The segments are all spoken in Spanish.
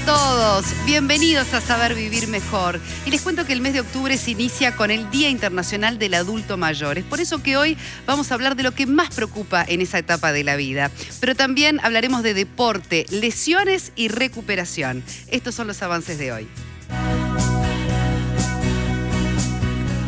todos, bienvenidos a Saber Vivir Mejor. Y les cuento que el mes de octubre se inicia con el Día Internacional del Adulto Mayor. Es por eso que hoy vamos a hablar de lo que más preocupa en esa etapa de la vida. Pero también hablaremos de deporte, lesiones y recuperación. Estos son los avances de hoy.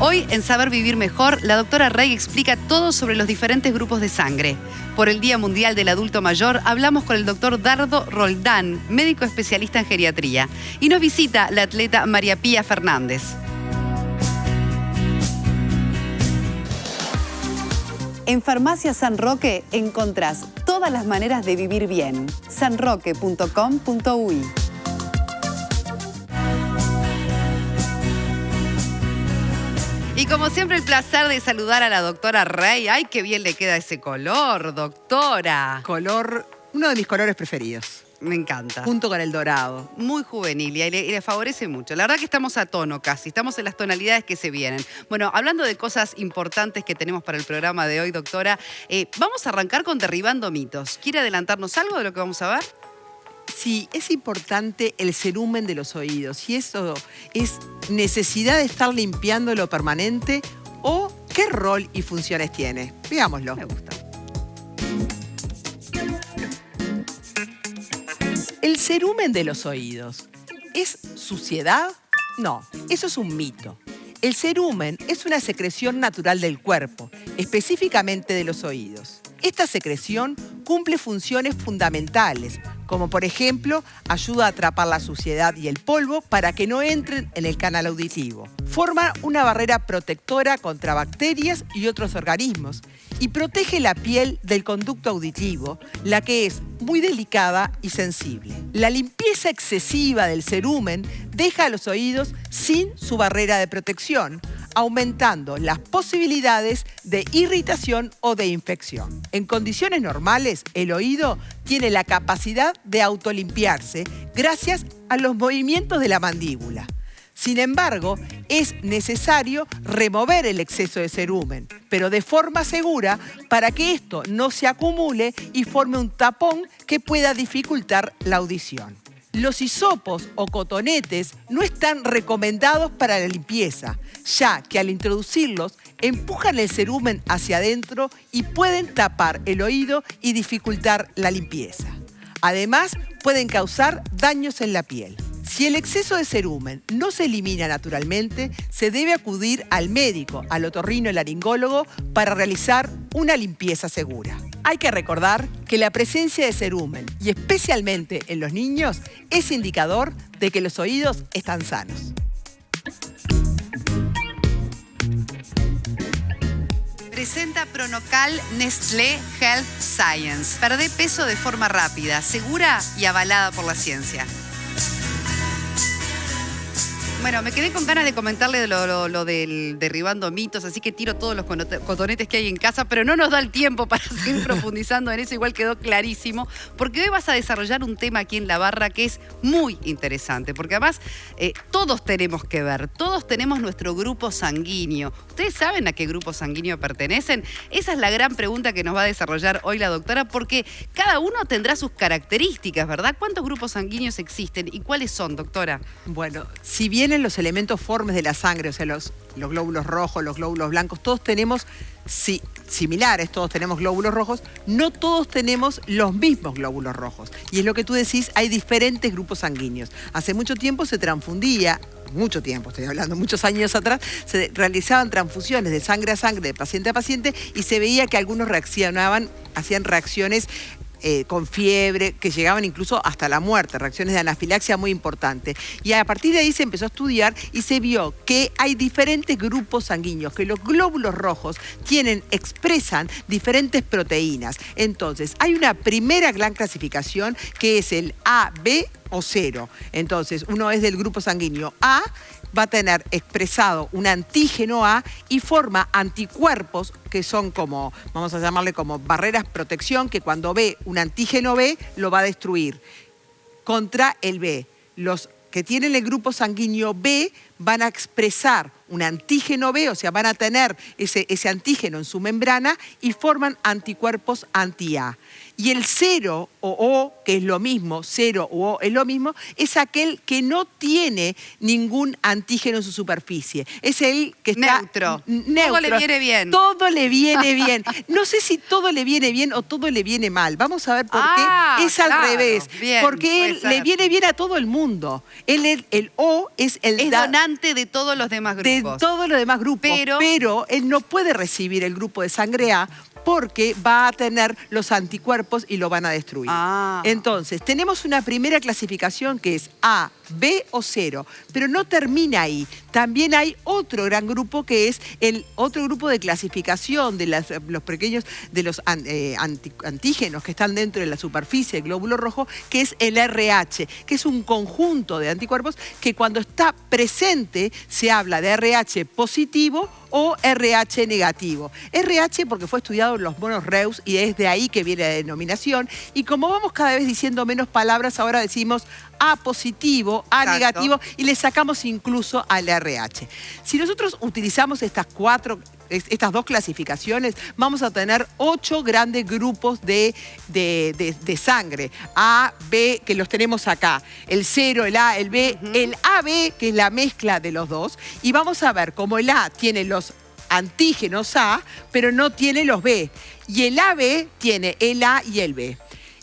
Hoy, en Saber Vivir Mejor, la doctora Rey explica todo sobre los diferentes grupos de sangre. Por el Día Mundial del Adulto Mayor, hablamos con el doctor Dardo Roldán, médico especialista en geriatría. Y nos visita la atleta María Pía Fernández. En Farmacia San Roque encontrás todas las maneras de vivir bien. sanroque.com.uy. Y como siempre, el placer de saludar a la doctora Rey. ¡Ay, qué bien le queda ese color, doctora! Uno de mis colores preferidos. Me encanta. Junto con el dorado. Muy juvenil y le favorece mucho. La verdad que estamos a tono casi, estamos en las tonalidades que se vienen. Bueno, hablando de cosas importantes que tenemos para el programa de hoy, doctora, vamos a arrancar con derribando mitos. ¿Quiere adelantarnos algo de lo que vamos a ver? Sí, es importante el cerumen de los oídos y eso es necesidad de estar limpiándolo permanente o qué rol y funciones tiene. Veámoslo. Me gusta. ¿El cerumen de los oídos es suciedad? No, eso es un mito. El cerumen es una secreción natural del cuerpo, específicamente de los oídos. Esta secreción cumple funciones fundamentales, como por ejemplo, ayuda a atrapar la suciedad y el polvo para que no entren en el canal auditivo. Forma una barrera protectora contra bacterias y otros organismos y protege la piel del conducto auditivo, la que es muy delicada y sensible. La limpieza excesiva del cerumen deja a los oídos sin su barrera de protección, aumentando las posibilidades de irritación o de infección. En condiciones normales, el oído tiene la capacidad de autolimpiarse gracias a los movimientos de la mandíbula. Sin embargo, es necesario remover el exceso de cerumen, pero de forma segura para que esto no se acumule y forme un tapón que pueda dificultar la audición. Los hisopos o cotonetes no están recomendados para la limpieza, ya que al introducirlos empujan el cerumen hacia adentro y pueden tapar el oído y dificultar la limpieza. Además, pueden causar daños en la piel. Si el exceso de cerumen no se elimina naturalmente, se debe acudir al médico, al otorrinolaringólogo, para realizar una limpieza segura. Hay que recordar que la presencia de cerumen, y especialmente en los niños, es indicador de que los oídos están sanos. Presenta Pronocal Nestlé Health Science. Perdé peso de forma rápida, segura y avalada por la ciencia. Bueno, me quedé con ganas de comentarle de lo del derribando mitos, así que tiro todos los cotonetes que hay en casa, pero no nos da el tiempo para seguir profundizando en eso, igual quedó clarísimo, porque hoy vas a desarrollar un tema aquí en la barra que es muy interesante, porque además todos tenemos que ver, todos tenemos nuestro grupo sanguíneo. ¿Ustedes saben a qué grupo sanguíneo pertenecen? Esa es la gran pregunta que nos va a desarrollar hoy la doctora, porque cada uno tendrá sus características, ¿verdad? ¿Cuántos grupos sanguíneos existen y cuáles son, doctora? Bueno, si bien en los elementos formes de la sangre, o sea, los glóbulos rojos, los glóbulos blancos, todos tenemos similares, todos tenemos glóbulos rojos, no todos tenemos los mismos glóbulos rojos. Y es lo que tú decís, hay diferentes grupos sanguíneos. Hace mucho tiempo se transfundía, mucho tiempo, estoy hablando, muchos años atrás, se realizaban transfusiones de sangre a sangre, de paciente a paciente, y se veía que algunos hacían reacciones con fiebre, que llegaban incluso hasta la muerte, reacciones de anafilaxia muy importantes. Y a partir de ahí se empezó a estudiar y se vio que hay diferentes grupos sanguíneos, que los glóbulos rojos expresan diferentes proteínas. Entonces, hay una primera gran clasificación que es el A, B o 0. Entonces, uno es del grupo sanguíneo A, va a tener expresado un antígeno A y forma anticuerpos que son como, vamos a llamarle como barreras protección, que cuando ve un antígeno B lo va a destruir contra el B. Los que tienen el grupo sanguíneo B van a expresar un antígeno B, o sea, van a tener ese antígeno en su membrana y forman anticuerpos anti-A. Y el 0 o O, que es lo mismo, 0 o O es lo mismo, es aquel que no tiene ningún antígeno en su superficie. Es el que está neutro. neutro. Todo le viene bien. Todo le viene bien. No sé si todo le viene bien o todo le viene mal. Vamos a ver por qué. Es al revés. Bien, porque él le viene bien a todo el mundo. El O es el... Es donante de todos los demás grupos. De todos los demás grupos. Pero él no puede recibir el grupo de sangre A porque va a tener los anticuerpos y lo van a destruir. Entonces, tenemos una primera clasificación que es A, B o 0, pero no termina ahí. También hay otro gran grupo que es el otro grupo de clasificación de los pequeños, de los antígenos que están dentro de la superficie del glóbulo rojo, que es el RH, que es un conjunto de anticuerpos que cuando está presente se habla de RH positivo o RH negativo. RH porque fue estudiado en los monos Reus y es de ahí que viene la denominación. Y como vamos cada vez diciendo menos palabras, ahora decimos A positivo, A negativo y le sacamos incluso al RH. Si nosotros utilizamos estas dos clasificaciones, vamos a tener 8 grandes grupos de sangre. A, B, que los tenemos acá. El 0, el A, el B, el AB, que es la mezcla de los dos. Y vamos a ver cómo el A tiene los antígenos A, pero no tiene los B. Y el AB tiene el A y el B.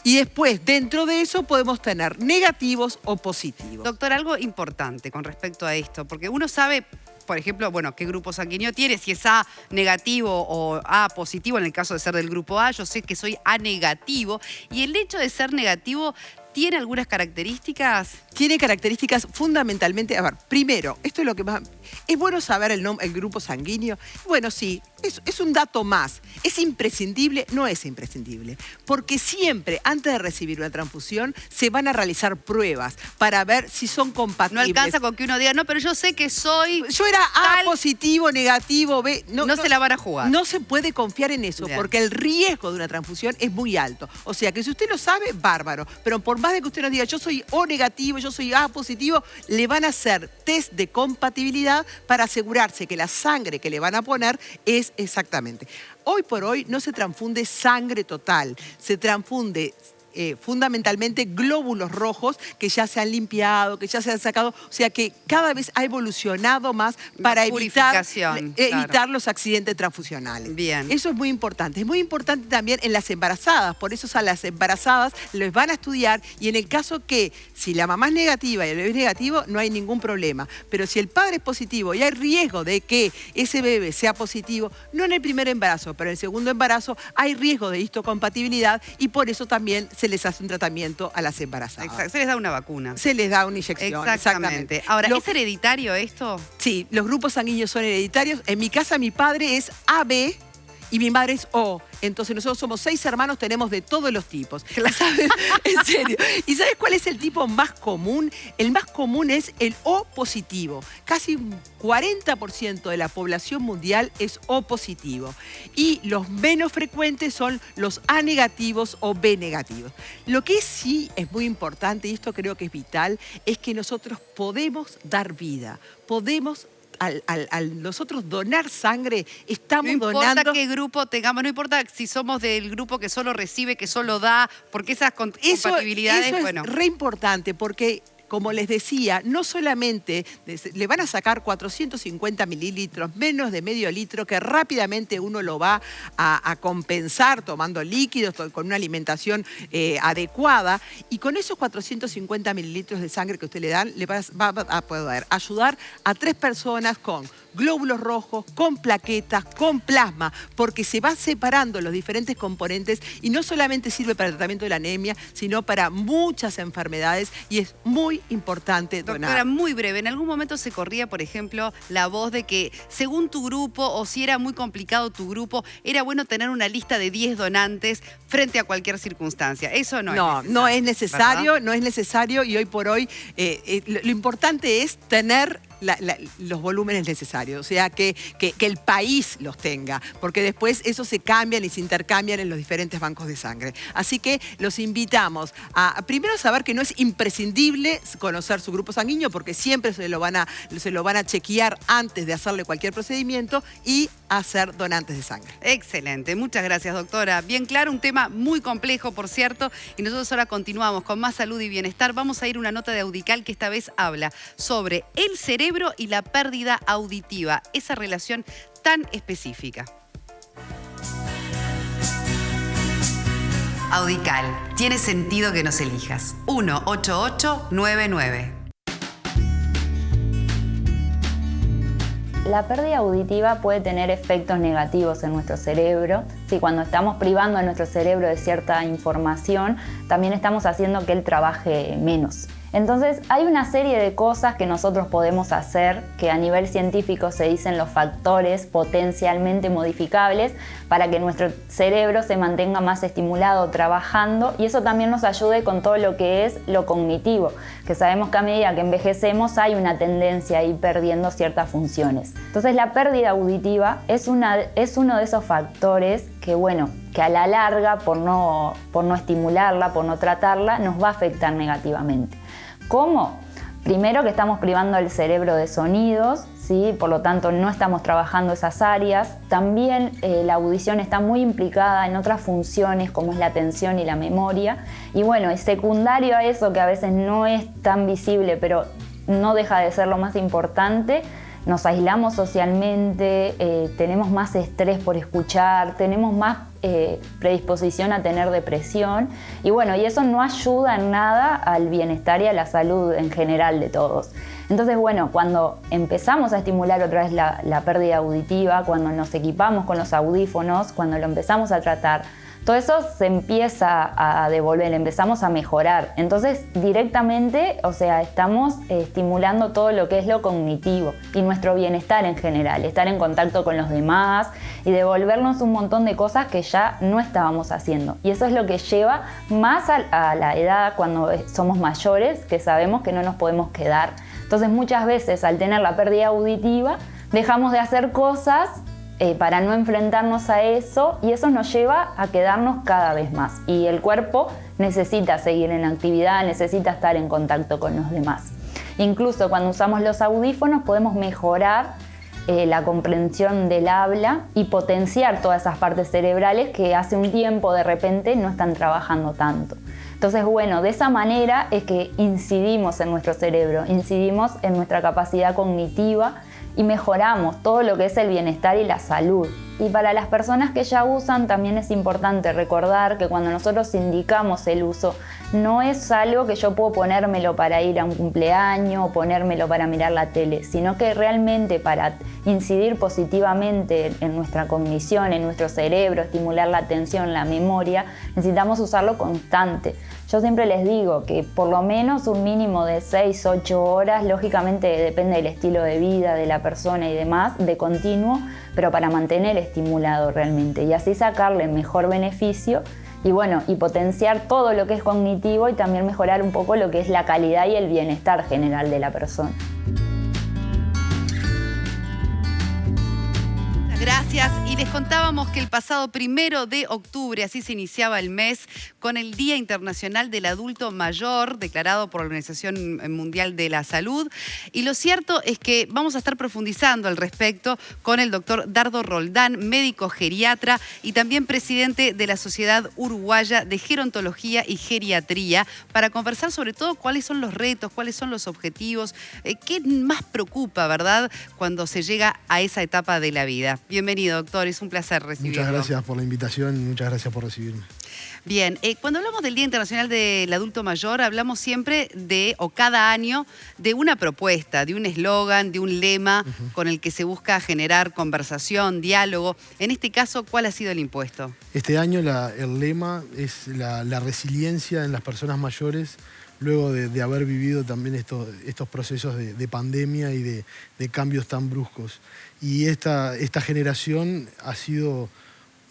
Y después, dentro de eso, podemos tener negativos o positivos. Doctor, algo importante con respecto a esto, porque uno sabe, por ejemplo, bueno, qué grupo sanguíneo tiene, si es A negativo o A positivo, en el caso de ser del grupo A, yo sé que soy A negativo, y el hecho de ser negativo tiene algunas características. Tiene características fundamentalmente, a ver, primero, esto es lo que más... ¿Es bueno saber el grupo sanguíneo? Bueno, sí, es un dato más. ¿Es imprescindible? No es imprescindible. Porque siempre, antes de recibir una transfusión, se van a realizar pruebas para ver si son compatibles. No alcanza con que uno diga, no, pero yo sé que soy... Yo era A positivo, negativo, B... No se la van a jugar. No se puede confiar en eso, porque el riesgo de una transfusión es muy alto. O sea, que si usted lo sabe, bárbaro. Pero por más de que usted nos diga, yo soy O negativo, yo soy A positivo, le van a hacer test de compatibilidad para asegurarse que la sangre que le van a poner es exactamente. Hoy por hoy no se transfunde sangre total, se transfunde fundamentalmente glóbulos rojos que ya se han limpiado, que ya se han sacado, o sea que cada vez ha evolucionado más para evitar los accidentes transfusionales. Bien. Eso es muy importante. Es muy importante también en las embarazadas, por eso a las embarazadas les van a estudiar y en el caso que si la mamá es negativa y el bebé es negativo, no hay ningún problema. Pero si el padre es positivo y hay riesgo de que ese bebé sea positivo, no en el primer embarazo, pero en el segundo embarazo hay riesgo de histocompatibilidad y por eso también se les hace un tratamiento a las embarazadas. Exacto. Se les da una vacuna. Se les da una inyección. Exactamente. Ahora, ¿es hereditario esto? Sí, los grupos sanguíneos son hereditarios. En mi casa mi padre es AB y mi madre es O. Entonces nosotros somos 6 hermanos, tenemos de todos los tipos. ¿Sabes? En serio. ¿Y sabes cuál es el tipo más común? El más común es el O positivo. Casi un 40% de la población mundial es O positivo. Y los menos frecuentes son los A negativos o B negativos. Lo que sí es muy importante, y esto creo que es vital, es que nosotros podemos dar vida. Podemos al nosotros donar sangre, estamos donando... No importa qué grupo tengamos, no importa si somos del grupo que solo recibe, que solo da, porque esas compatibilidades... Eso es re importante, porque... Como les decía, no solamente le van a sacar 450 mililitros, menos de medio litro, que rápidamente uno lo va a compensar tomando líquidos, con una alimentación adecuada. Y con esos 450 mililitros de sangre que usted le dan, le va a poder ayudar a 3 personas con glóbulos rojos, con plaquetas, con plasma, porque se van separando los diferentes componentes y no solamente sirve para el tratamiento de la anemia, sino para muchas enfermedades y es muy importante donar. Doctora, muy breve, en algún momento se corría, por ejemplo, la voz de que según tu grupo o si era muy complicado tu grupo, era bueno tener una lista de 10 donantes frente a cualquier circunstancia. Eso no es necesario. No es necesario, ¿verdad? No es necesario y hoy por hoy lo importante es tener los volúmenes necesarios, o sea, que el país los tenga, porque después esos se cambian y se intercambian en los diferentes bancos de sangre. Así que los invitamos a primero saber que no es imprescindible conocer su grupo sanguíneo, porque siempre se lo van a chequear antes de hacerle cualquier procedimiento, y a ser donantes de sangre. Excelente, muchas gracias, doctora. Bien claro, un tema muy complejo, por cierto, y nosotros ahora continuamos con más salud y bienestar. Vamos a ir a una nota de Audical que esta vez habla sobre el cerebro y la pérdida auditiva, esa relación tan específica. Audical, tiene sentido que nos elijas. 18899. La pérdida auditiva puede tener efectos negativos en nuestro cerebro. Si cuando estamos privando a nuestro cerebro de cierta información, también estamos haciendo que él trabaje menos. Entonces, hay una serie de cosas que nosotros podemos hacer, que a nivel científico se dicen los factores potencialmente modificables, para que nuestro cerebro se mantenga más estimulado trabajando, y eso también nos ayude con todo lo que es lo cognitivo, que sabemos que a medida que envejecemos hay una tendencia a ir perdiendo ciertas funciones. Entonces, la pérdida auditiva es uno de esos factores que, bueno, que a la larga, por no estimularla, por no tratarla, nos va a afectar negativamente. ¿Cómo? Primero, que estamos privando al cerebro de sonidos, ¿sí? Por lo tanto no estamos trabajando esas áreas. También la audición está muy implicada en otras funciones como es la atención y la memoria. Y bueno, es secundario a eso, que a veces no es tan visible, pero no deja de ser lo más importante. Nos aislamos socialmente, tenemos más estrés por escuchar, tenemos más predisposición a tener depresión, y bueno, y eso no ayuda en nada al bienestar y a la salud en general de todos. Entonces, bueno, cuando empezamos a estimular otra vez la pérdida auditiva, cuando nos equipamos con los audífonos, cuando lo empezamos a tratar, todo eso se empieza a devolver, empezamos a mejorar. Entonces, directamente, o sea, estamos estimulando todo lo que es lo cognitivo y nuestro bienestar en general, estar en contacto con los demás y devolvernos un montón de cosas que ya no estábamos haciendo. Y eso es lo que lleva más a la edad cuando somos mayores, que sabemos que no nos podemos quedar. Entonces, muchas veces, al tener la pérdida auditiva, dejamos de hacer cosas para no enfrentarnos a eso, y eso nos lleva a quedarnos cada vez más. Y el cuerpo necesita seguir en actividad, necesita estar en contacto con los demás. Incluso cuando usamos los audífonos podemos mejorar la comprensión del habla y potenciar todas esas partes cerebrales que hace un tiempo de repente no están trabajando tanto. Entonces, bueno, de esa manera es que incidimos en nuestro cerebro, incidimos en nuestra capacidad cognitiva y mejoramos todo lo que es el bienestar y la salud. Y para las personas que ya usan, también es importante recordar que cuando nosotros indicamos el uso, no es algo que yo puedo ponérmelo para ir a un cumpleaños o ponérmelo para mirar la tele, sino que realmente para incidir positivamente en nuestra cognición, en nuestro cerebro, estimular la atención, la memoria, necesitamos usarlo constante. Yo siempre les digo que por lo menos un mínimo de 6-8 horas, lógicamente depende del estilo de vida de la persona y demás, de continuo, pero para mantener estimulado realmente y así sacarle mejor beneficio y bueno, y potenciar todo lo que es cognitivo y también mejorar un poco lo que es la calidad y el bienestar general de la persona. Gracias. Y les contábamos que el pasado 1 de octubre, así se iniciaba el mes, con el Día Internacional del Adulto Mayor, declarado por la Organización Mundial de la Salud. Y lo cierto es que vamos a estar profundizando al respecto con el doctor Dardo Roldán, médico geriatra y también presidente de la Sociedad Uruguaya de Gerontología y Geriatría, para conversar sobre todo cuáles son los retos, cuáles son los objetivos, qué más preocupa, ¿verdad?, cuando se llega a esa etapa de la vida. Bienvenido, doctor, es un placer recibirlo. Muchas gracias por la invitación y muchas gracias por recibirme. Bien, cuando hablamos del Día Internacional del Adulto Mayor, hablamos siempre o cada año, de una propuesta, de un eslogan, de un lema con el que se busca generar conversación, diálogo. En este caso, ¿cuál ha sido el impuesto? Este año el lema es la resiliencia en las personas mayores, luego de haber vivido también estos procesos de pandemia y de cambios tan bruscos. Y esta generación ha sido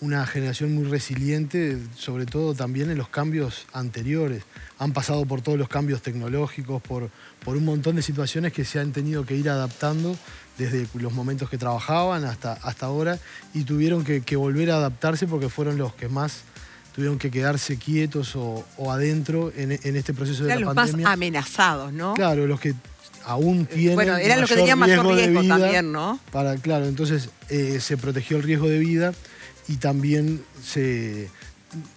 una generación muy resiliente, sobre todo también en los cambios anteriores. Han pasado por todos los cambios tecnológicos, por un montón de situaciones que se han tenido que ir adaptando desde los momentos que trabajaban hasta ahora, y tuvieron que volver a adaptarse porque fueron los que más tuvieron que quedarse quietos o adentro en este proceso de la Eran pandemia. los más amenazados, ¿no? Claro, los que aún tienen bueno, eran los que tenían mayor riesgo de vida también, ¿no? Claro, entonces se protegió el riesgo de vida y también se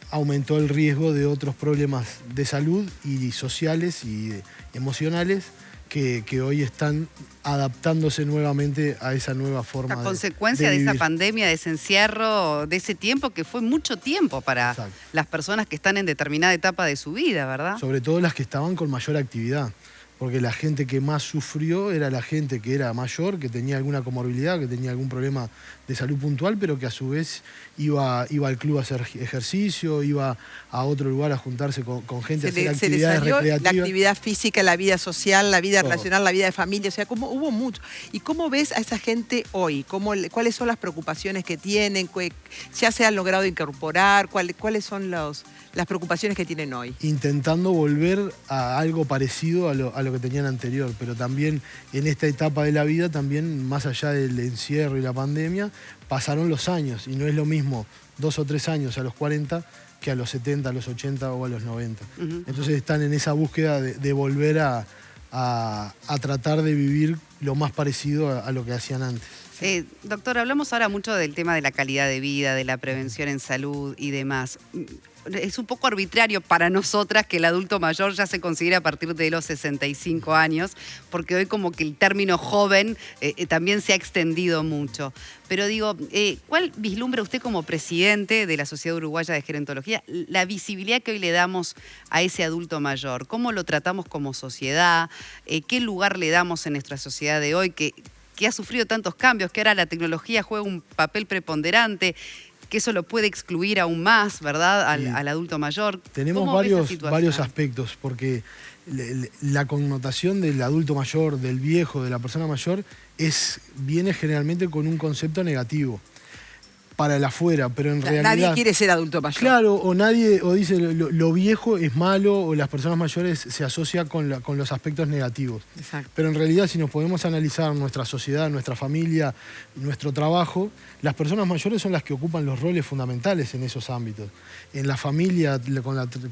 aumentó el riesgo de otros problemas de salud y sociales y emocionales que hoy están adaptándose nuevamente a esa nueva forma La consecuencia de esa vivir. pandemia, de ese encierro, de ese tiempo que fue mucho tiempo para Exacto. las personas que están en determinada etapa de su vida, ¿verdad? Sobre todo las que estaban con mayor actividad, porque la gente que más sufrió era la gente que era mayor, que tenía alguna comorbilidad, que tenía algún problema de salud puntual, pero que a su vez iba al club a hacer ejercicio, iba a otro lugar a juntarse con gente, a hacer Se le actividades salió recreativas. la actividad física, la vida social, la vida Todo. relacional, la vida de familia, o sea, como hubo mucho. ¿Y cómo ves a esa gente hoy? ¿Cuáles son las preocupaciones que tienen? ¿Ya se han logrado incorporar? ¿Cuáles son las preocupaciones que tienen hoy? Intentando volver a algo parecido a lo que tenían anterior, pero también en esta etapa de la vida, también más allá del encierro y la pandemia, pasaron los años y no es lo mismo 2 o 3 años a los 40 que a los 70, a los 80 o a los 90. Entonces están en esa búsqueda de volver a tratar de vivir lo más parecido a lo que hacían antes. Doctor, hablamos ahora mucho del tema de la calidad de vida, de la prevención en salud y demás. Es un poco arbitrario para nosotras que el adulto mayor ya se considera a partir de los 65 años, porque hoy como que el término joven también se ha extendido mucho. Pero digo, ¿cuál vislumbra usted como presidente de la Sociedad Uruguaya de Gerontología la visibilidad que hoy le damos a ese adulto mayor? ¿Cómo lo tratamos como sociedad? ¿Qué lugar le damos en nuestra sociedad de hoy que ha sufrido tantos cambios, que ahora la tecnología juega un papel preponderante, que eso lo puede excluir aún más, ¿verdad?, al adulto mayor? Tenemos varios aspectos, porque la connotación del adulto mayor, del viejo, de la persona mayor, viene generalmente con un concepto negativo para el afuera, pero en realidad... Nadie quiere ser adulto mayor. Claro, o dice lo viejo es malo, o las personas mayores se asocia con los aspectos negativos. Exacto. Pero en realidad, si nos podemos analizar nuestra sociedad, nuestra familia, nuestro trabajo, las personas mayores son las que ocupan los roles fundamentales en esos ámbitos. En la familia,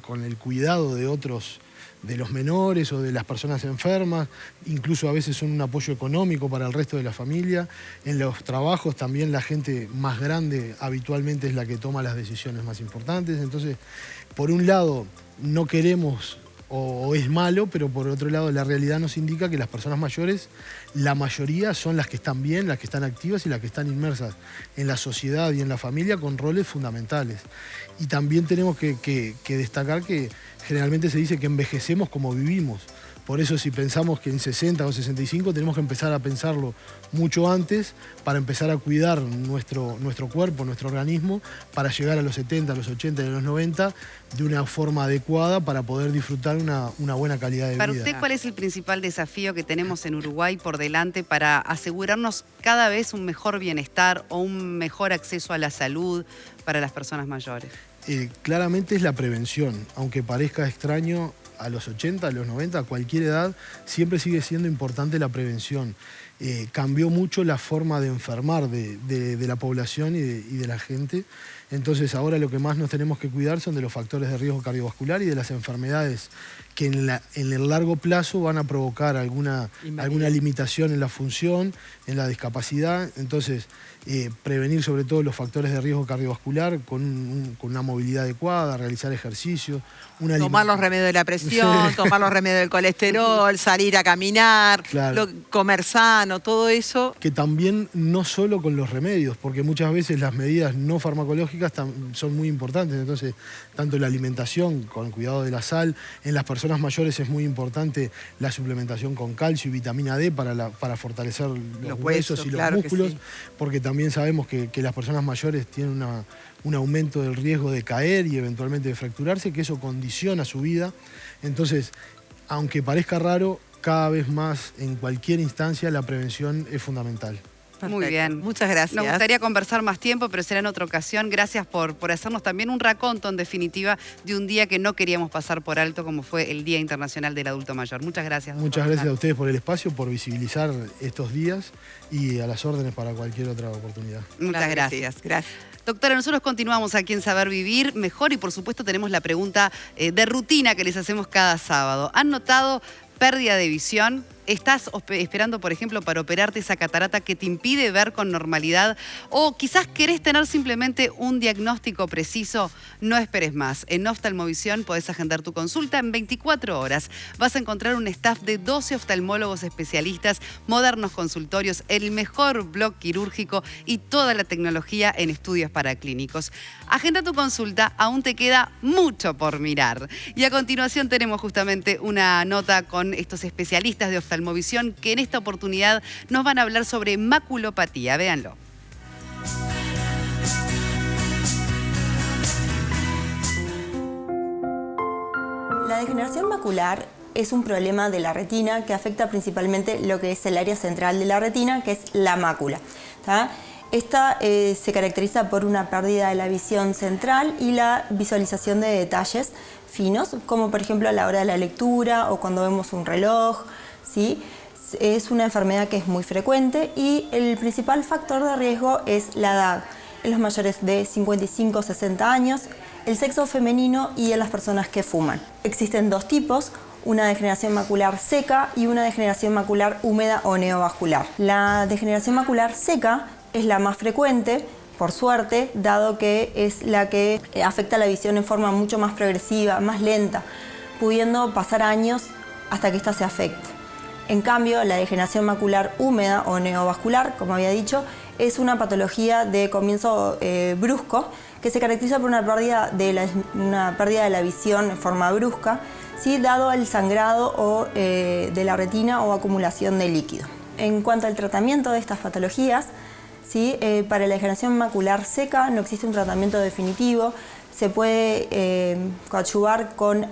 con el cuidado de otros, de los menores o de las personas enfermas, incluso a veces son un apoyo económico para el resto de la familia. En los trabajos también la gente más grande habitualmente es la que toma las decisiones más importantes. Entonces, por un lado, no queremos o es malo, pero por otro lado la realidad nos indica que las personas mayores, la mayoría son las que están bien, las que están activas y las que están inmersas en la sociedad y en la familia con roles fundamentales. Y también tenemos que destacar que generalmente se dice que envejecemos como vivimos. Por eso si pensamos que en 60 o 65 tenemos que empezar a pensarlo mucho antes para empezar a cuidar nuestro cuerpo, nuestro organismo, para llegar a los 70, a los 80 y a los 90 de una forma adecuada para poder disfrutar una buena calidad de vida. Para usted, ¿cuál es el principal desafío que tenemos en Uruguay por delante para asegurarnos cada vez un mejor bienestar o un mejor acceso a la salud para las personas mayores? Claramente es la prevención, aunque parezca extraño. A los 80, a los 90, a cualquier edad, siempre sigue siendo importante la prevención. Cambió mucho la forma de enfermar de la población y de la gente. Entonces ahora lo que más nos tenemos que cuidar son de los factores de riesgo cardiovascular y de las enfermedades que en el largo plazo van a provocar alguna limitación en la función, en la discapacidad. Entonces, prevenir sobre todo los factores de riesgo cardiovascular con una movilidad adecuada, realizar ejercicio. Tomar los remedios de la presión, tomar los remedios del colesterol, salir a caminar, claro. Comer sano, todo eso. Que también no solo con los remedios, porque muchas veces las medidas no farmacológicas son muy importantes. Entonces, tanto la alimentación, con el cuidado de la sal, en las personas mayores es muy importante la suplementación con calcio y vitamina D para fortalecer los huesos y los músculos, sí. Porque también sabemos que las personas mayores tienen un aumento del riesgo de caer y eventualmente de fracturarse, que eso condiciona su vida. Entonces, aunque parezca raro, cada vez más en cualquier instancia la prevención es fundamental. Muy bien. Muchas gracias. Nos gustaría conversar más tiempo, pero será en otra ocasión. Gracias por hacernos también un raconto, en definitiva, de un día que no queríamos pasar por alto, como fue el Día Internacional del Adulto Mayor. Muchas gracias. Muchas gracias a ustedes por el espacio, por visibilizar estos días y a las órdenes para cualquier otra oportunidad. Muchas gracias. Gracias. Doctora, nosotros continuamos aquí en Saber Vivir Mejor y por supuesto tenemos la pregunta de rutina que les hacemos cada sábado. ¿Han notado pérdida de visión? ¿Estás esperando, por ejemplo, para operarte esa catarata que te impide ver con normalidad? ¿O quizás querés tener simplemente un diagnóstico preciso? No esperes más. En Oftalmovisión podés agendar tu consulta en 24 horas. Vas a encontrar un staff de 12 oftalmólogos especialistas, modernos consultorios, el mejor blog quirúrgico y toda la tecnología en estudios paraclínicos. Agenda tu consulta, aún te queda mucho por mirar. Y a continuación tenemos justamente una nota con estos especialistas de oftalmovisión que en esta oportunidad nos van a hablar sobre maculopatía. Véanlo. La degeneración macular es un problema de la retina que afecta principalmente lo que es el área central de la retina, que es la mácula. Esta se caracteriza por una pérdida de la visión central y la visualización de detalles finos, como por ejemplo a la hora de la lectura o cuando vemos un reloj. ¿Sí? Es una enfermedad que es muy frecuente y el principal factor de riesgo es la edad. En los mayores de 55 o 60 años, el sexo femenino y en las personas que fuman. Existen dos tipos, una degeneración macular seca y una degeneración macular húmeda o neovascular. La degeneración macular seca es la más frecuente, por suerte, dado que es la que afecta la visión en forma mucho más progresiva, más lenta, pudiendo pasar años hasta que ésta se afecte. En cambio, la degeneración macular húmeda o neovascular, como había dicho, es una patología de comienzo brusco que se caracteriza por una pérdida de la visión en forma brusca, ¿sí? Dado el sangrado o, de la retina o acumulación de líquido. En cuanto al tratamiento de estas patologías, ¿sí? Para la degeneración macular seca no existe un tratamiento definitivo. Se puede coadyuvar con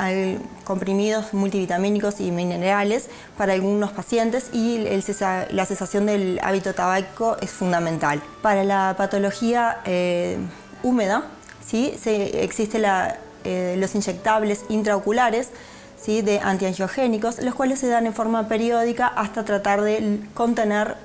comprimidos multivitamínicos y minerales para algunos pacientes y la cesación del hábito tabáquico es fundamental. Para la patología húmeda, ¿sí? Existen los inyectables intraoculares, ¿sí? De antiangiogénicos, los cuales se dan en forma periódica hasta tratar de contener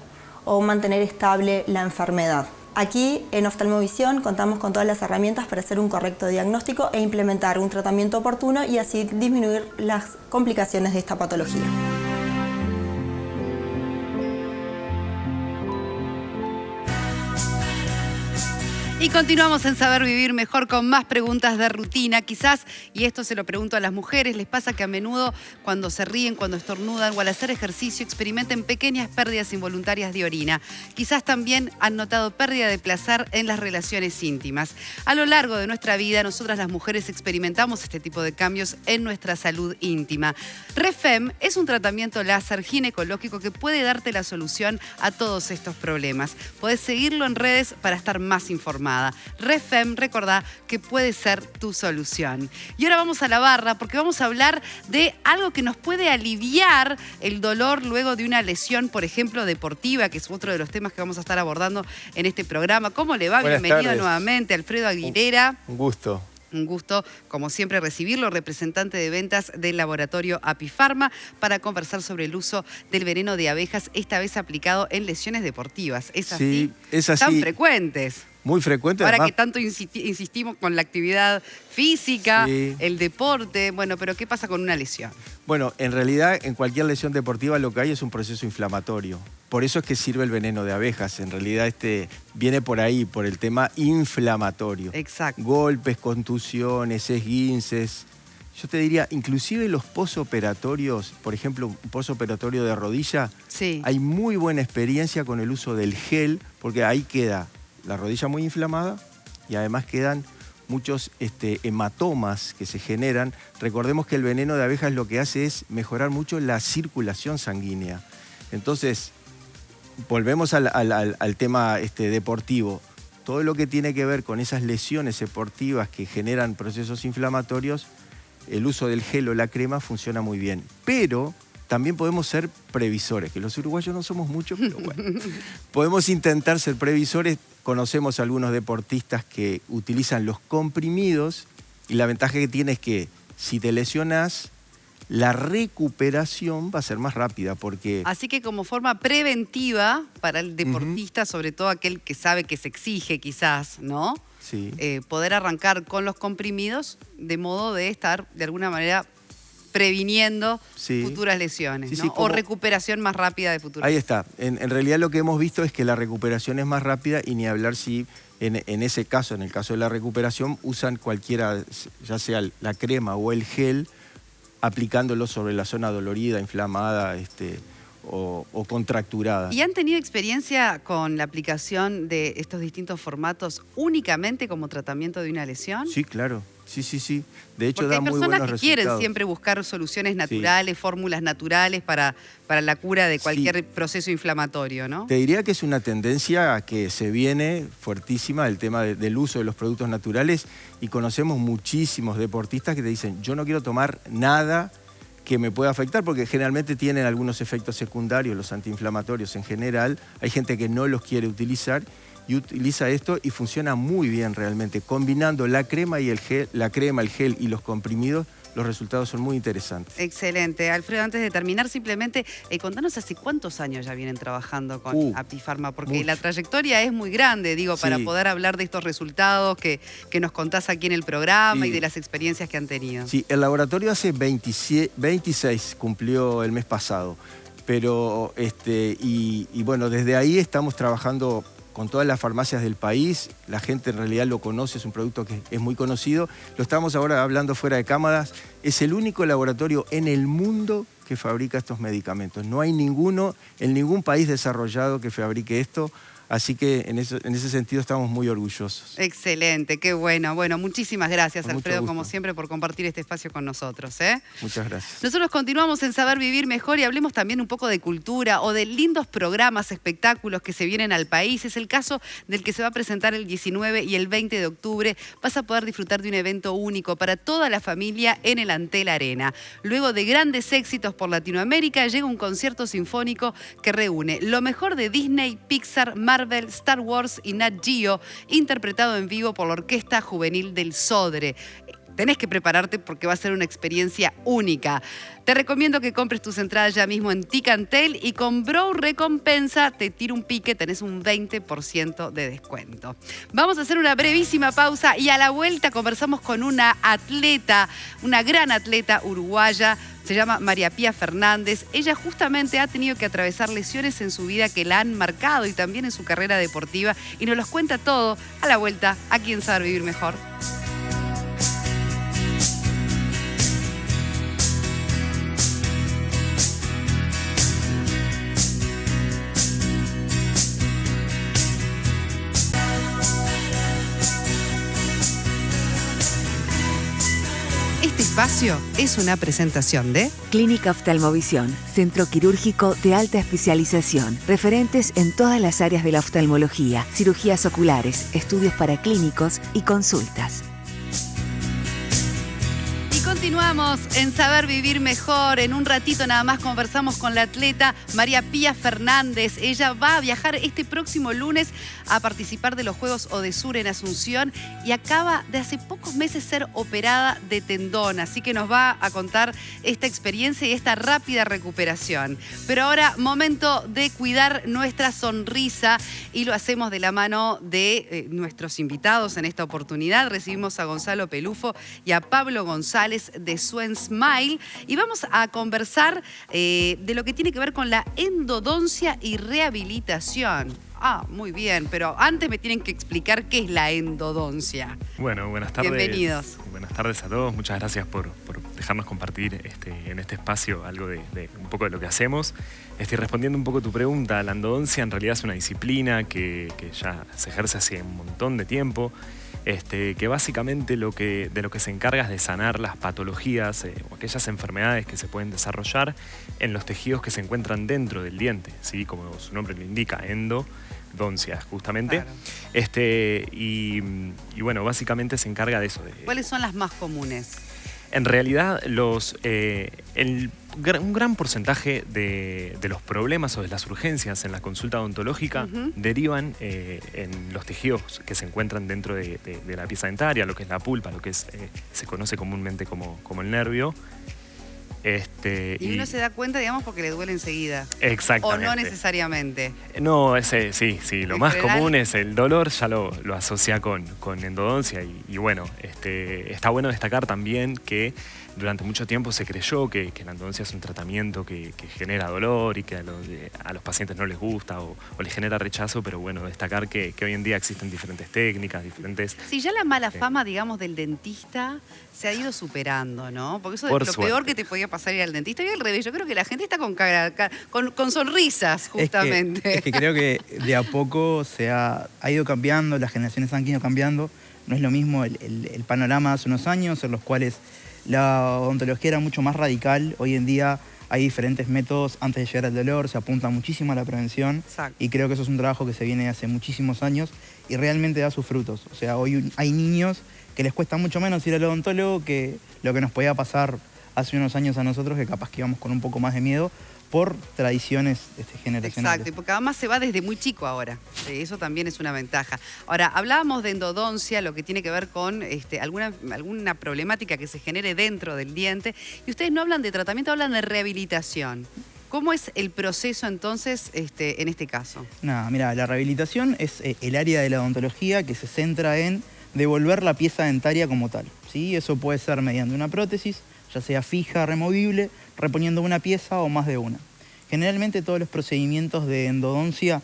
o mantener estable la enfermedad. Aquí en Oftalmovisión contamos con todas las herramientas para hacer un correcto diagnóstico e implementar un tratamiento oportuno y así disminuir las complicaciones de esta patología. Y continuamos en Saber Vivir Mejor con más preguntas de rutina. Quizás, y esto se lo pregunto a las mujeres, les pasa que a menudo cuando se ríen, cuando estornudan o al hacer ejercicio experimenten pequeñas pérdidas involuntarias de orina. Quizás también han notado pérdida de placer en las relaciones íntimas. A lo largo de nuestra vida, nosotras las mujeres experimentamos este tipo de cambios en nuestra salud íntima. Refem es un tratamiento láser ginecológico que puede darte la solución a todos estos problemas. Podés seguirlo en redes para estar más informada. Refem, recordá que puede ser tu solución. Y ahora vamos a la barra porque vamos a hablar de algo que nos puede aliviar el dolor luego de una lesión, por ejemplo, deportiva, que es otro de los temas que vamos a estar abordando en este programa. ¿Cómo le va? Buenas Bienvenido tardes. Nuevamente, Alfredo Aguilera. Un gusto. Un gusto, como siempre, recibirlo, representante de ventas del laboratorio Apifarma, para conversar sobre el uso del veneno de abejas, esta vez aplicado en lesiones deportivas. ¿Es así? Sí, es así. Tan frecuentes. Muy frecuente. Ahora además, que tanto insistimos con la actividad física, Sí. el deporte, bueno, pero ¿qué pasa con una lesión? Bueno, en realidad en cualquier lesión deportiva lo que hay es un proceso inflamatorio. Por eso es que sirve el veneno de abejas. En realidad viene por ahí, por el tema inflamatorio. Exacto. Golpes, contusiones, esguinces. Yo te diría, inclusive los posoperatorios, por ejemplo, un posoperatorio de rodilla, Sí. hay muy buena experiencia con el uso del gel, porque ahí queda la rodilla muy inflamada y además quedan muchos hematomas que se generan. Recordemos que el veneno de abejas lo que hace es mejorar mucho la circulación sanguínea. Entonces, volvemos al tema deportivo. Todo lo que tiene que ver con esas lesiones deportivas que generan procesos inflamatorios, el uso del gel o la crema funciona muy bien. Pero también podemos ser previsores, que los uruguayos no somos muchos, pero bueno. Podemos intentar ser previsores. Conocemos a algunos deportistas que utilizan los comprimidos y la ventaja que tiene es que si te lesionas, la recuperación va a ser más rápida porque... Así que como forma preventiva para el deportista, sobre todo aquel que sabe que se exige quizás, ¿no? Sí. Poder arrancar con los comprimidos de modo de estar de alguna manera previniendo futuras lesiones, ¿no? O recuperación más rápida de futuras lesiones. Ahí está. En realidad lo que hemos visto es que la recuperación es más rápida y ni hablar si en ese caso, en el caso de la recuperación, usan cualquiera, ya sea la crema o el gel, aplicándolo sobre la zona dolorida, inflamada o contracturada. ¿Y han tenido experiencia con la aplicación de estos distintos formatos únicamente como tratamiento de una lesión? Sí, claro. Sí. De hecho, porque da muy buenos resultados. hay personas que quieren siempre buscar soluciones naturales, fórmulas naturales para la cura de cualquier proceso inflamatorio, ¿no? Te diría que es una tendencia que se viene fuertísima, el tema del uso de los productos naturales, y conocemos muchísimos deportistas que te dicen, yo no quiero tomar nada que me pueda afectar, porque generalmente tienen algunos efectos secundarios, los antiinflamatorios en general. Hay gente que no los quiere utilizar y utiliza esto y funciona muy bien realmente. Combinando la crema, el gel y los comprimidos, los resultados son muy interesantes. Excelente. Alfredo, antes de terminar, simplemente contanos hace cuántos años ya vienen trabajando con Aptifarma, porque mucho. La trayectoria es muy grande, para poder hablar de estos resultados que nos contás aquí en el programa y de las experiencias que han tenido. Sí, el laboratorio hace 26 cumplió el mes pasado, pero bueno, desde ahí estamos trabajando con todas las farmacias del país. La gente en realidad lo conoce, es un producto que es muy conocido. Lo estamos ahora hablando fuera de cámaras. Es el único laboratorio en el mundo que fabrica estos medicamentos. No hay ninguno en ningún país desarrollado que fabrique esto. Así que en ese sentido estamos muy orgullosos. Excelente, qué bueno. Bueno, muchísimas gracias, Con Alfredo, mucho como gusto. siempre, por compartir este espacio con nosotros. Muchas gracias. Nosotros continuamos en Saber Vivir Mejor y hablemos también un poco de cultura o de lindos programas, espectáculos que se vienen al país. Es el caso del que se va a presentar el 19 y el 20 de octubre. Vas a poder disfrutar de un evento único para toda la familia en el Antel Arena. Luego de grandes éxitos por Latinoamérica, llega un concierto sinfónico que reúne lo mejor de Disney, Pixar, Marvel, Star Wars y Nat Geo, interpretado en vivo por la Orquesta Juvenil del Sodre. Tenés que prepararte porque va a ser una experiencia única. Te recomiendo que compres tus entradas ya mismo en Ticantel y con Bro Recompensa te tiro un pique, tenés un 20% de descuento. Vamos a hacer una brevísima pausa y a la vuelta conversamos con una atleta, una gran atleta uruguaya. Se llama María Pía Fernández. Ella justamente ha tenido que atravesar lesiones en su vida que la han marcado y también en su carrera deportiva. Y nos los cuenta todo a la vuelta aquí en Saber Vivir Mejor. Este espacio es una presentación de Clínica Oftalmovisión, centro quirúrgico de alta especialización, referentes en todas las áreas de la oftalmología, cirugías oculares, estudios paraclínicos y consultas. Continuamos en Saber Vivir Mejor. En un ratito nada más conversamos con la atleta María Pía Fernández. Ella va a viajar este próximo lunes a participar de los Juegos Odesur en Asunción y acaba de hace pocos meses ser operada de tendón. Así que nos va a contar esta experiencia y esta rápida recuperación. Pero ahora, momento de cuidar nuestra sonrisa y lo hacemos de la mano de nuestros invitados en esta oportunidad. Recibimos a Gonzalo Pelufo y a Pablo González de Suen Smile y vamos a conversar de lo que tiene que ver con la endodoncia y rehabilitación. Muy bien, pero antes me tienen que explicar qué es la endodoncia. Bueno, buenas tardes. Bienvenidos. Buenas tardes a todos. Muchas gracias por dejarnos compartir en este espacio algo de un poco de lo que hacemos. Respondiendo un poco a tu pregunta, la endodoncia en realidad es una disciplina que ya se ejerce hace un montón de tiempo. Que básicamente de lo que se encarga es de sanar las patologías o aquellas enfermedades que se pueden desarrollar en los tejidos que se encuentran dentro del diente, ¿sí? Como su nombre lo indica, endodoncia, justamente. Claro. Y bueno, básicamente se encarga de eso. ¿Cuáles son las más comunes? En realidad, un gran porcentaje de los problemas o de las urgencias en la consulta odontológica derivan en los tejidos que se encuentran dentro de la pieza dentaria, lo que es la pulpa, lo que se conoce comúnmente como el nervio. Y uno se da cuenta, digamos, porque le duele enseguida. Exactamente. O no necesariamente. No, sí. Lo más común es el dolor, ya lo asocia con endodoncia. Y bueno, está bueno destacar también que durante mucho tiempo se creyó que la endodoncia es un tratamiento que genera dolor y que a los pacientes no les gusta o les genera rechazo, pero bueno, destacar que hoy en día existen diferentes técnicas, diferentes... Sí, ya la mala fama, digamos, del dentista se ha ido superando, ¿no? Porque eso es lo peor que te podía pasar ir al dentista. Y al revés, yo creo que la gente está con sonrisas, justamente. Es que creo que de a poco ha ido cambiando, las generaciones han ido cambiando. No es lo mismo el panorama hace unos años en los cuales la odontología era mucho más radical. Hoy en día hay diferentes métodos antes de llegar al dolor, se apunta muchísimo a la prevención. Exacto. Y creo que eso es un trabajo que se viene hace muchísimos años y realmente da sus frutos. O sea, hoy hay niños que les cuesta mucho menos ir al odontólogo que lo que nos podía pasar hace unos años a nosotros, que capaz que íbamos con un poco más de miedo por tradiciones generacionales. Exacto, y porque además se va desde muy chico ahora. Eso también es una ventaja. Ahora, hablábamos de endodoncia, lo que tiene que ver con alguna problemática que se genere dentro del diente. Y ustedes no hablan de tratamiento, hablan de rehabilitación. ¿Cómo es el proceso entonces en este caso? Nada, mira, la rehabilitación es el área de la odontología que se centra en devolver la pieza dentaria como tal, ¿sí? Eso puede ser mediante una prótesis, ya sea fija, removible, reponiendo una pieza o más de una. Generalmente todos los procedimientos de endodoncia,